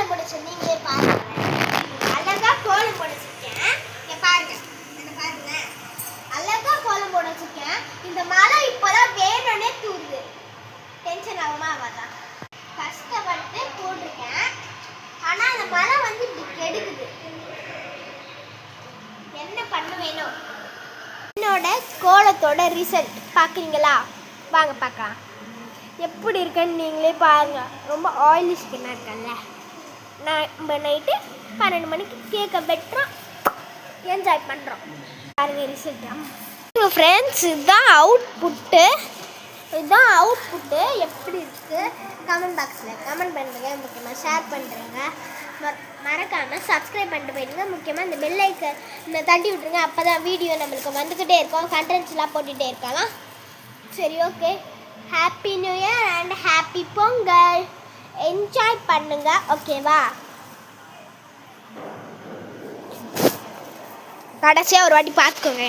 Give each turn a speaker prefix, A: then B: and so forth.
A: கோலம் போடுச்சு நீங்களே பாருங்க. அழகா கோலம் போடுச்சிருக்கேன். இங்க பாருங்க. என்ன பாருங்க. அழகா கோலம் போடுச்சிருக்கேன். இந்த மழை இப்பதான் வேணும்னே தூருது. டென்ஷன் ஆகுமா ஆகாதா? கஷ்டப்பட்டு போட்டிருக்கேன். ஆனா அந்த மழை வந்து இப்படி கெடுக்குது. என்ன பண்ண வேணும்? என்னோட கோலத்தோட ரிசல்ட் பார்க்குறீங்களா? வாங்க பார்க்கலாம். எப்படி இருக்குன்னு நீங்களே பாருங்கள். ரொம்ப ஆயிலி ஸ்கின்னாக இருக்கல்ல. நம்ம நைட்டு 12 மணிக்கு கேக்கை வெட்டுறோம், என்ஜாய் பண்ணுறோம். பாருங்கள் ரிசல்ட்டு. ஃப்ரெண்ட்ஸ், இதுதான் அவுட்புட்டு. எப்படி இருக்குது கமெண்ட் பாக்ஸில் கமெண்ட் பண்ணுறேங்க. முக்கியமாக ஷேர் பண்ணுறேங்க. மறக்காமல் சப்ஸ்கிரைப் பண்ணிட்டு போயிடுங்க. முக்கியமாக இந்த பெல் ஐக்கனை தட்டி விட்ருங்க. அப்போ தான் வீடியோ நம்மளுக்கு வந்துக்கிட்டே இருக்கும். கண்டென்ட்ஸ்லாம் போட்டுகிட்டே இருக்கலாம். சரி, okay. Happy new year and happy Pongal. Enjoy பண்ணுங்க, ஓகேவா? கடைசியாக ஒரு வாட்டி பார்த்துக்கோங்க.